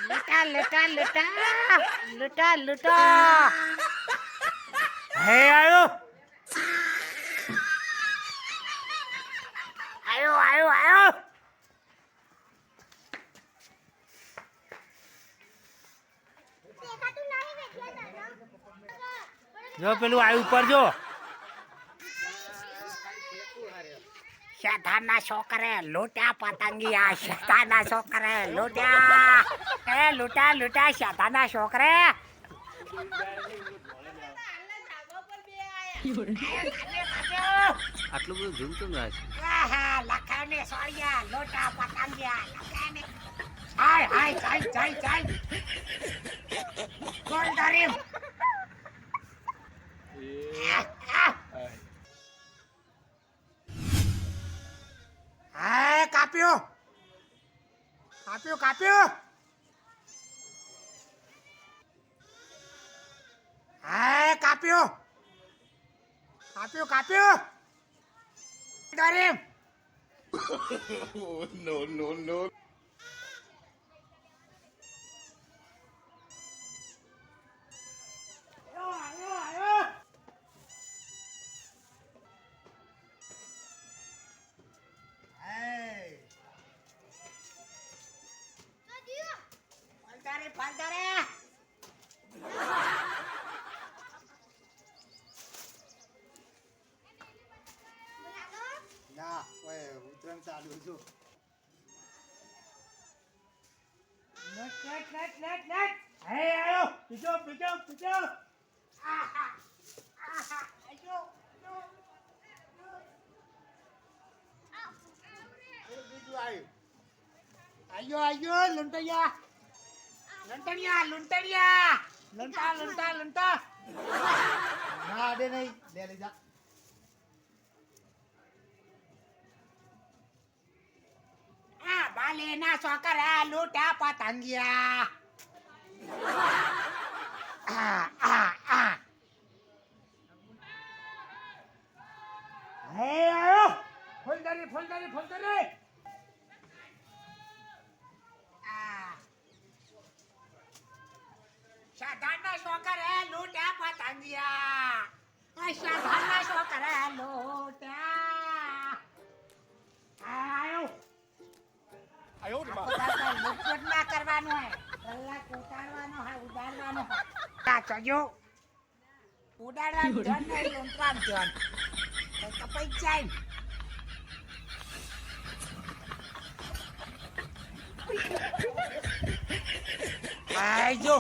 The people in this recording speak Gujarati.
લૂટા લૂટા લૂટા લૂટા લૂટા હે આયો આયો આયો આયો જો પેલું આયુ ઉપર જો શેતાના છોકરે લૂટ્યા પતંગિયા શેતાના છોકરે લૂટ્યા એ લૂટા લૂટા શેતાના છોકરે આટલું બધું ઝૂમતું ના છે. લખાને સોળિયા લૂટા પતંગિયા લખાને હાય હાય ચાલ ચાલ ચાલ કોણ તારીમ હાય કાપ્યો કાપ્યો કાપ્યો હાય કાપ્યો કાપ્યો કાપ્યો તારીમ no. Paldare. ના ઓય ઉતરણ ચાલુ જો નટ હે આયો પીજો પીજો પીજો આહા આહા આયો બીજું આવ્યું આયો લંટૈયા લંટણિયા લંટણિયા લંટા લંટા લંટા ના અડે નહીં લે લઈ જા આ બાલેના છોકરા લૂટા પતંગિયા આ હે આયો ફૂલદરી શાધાના છોકરા લૂટા પતંગિયા આ શાધાના છોકરા લૂટા આયો લૂંટફૂટ ના કરવાનું હે કલાક ઉતારવાનો હે ઉડાડવાનો હે ચજો ઉડાડવાનું ધન નહીં લૂંટવાનું ધન કપાઈ જાય આજો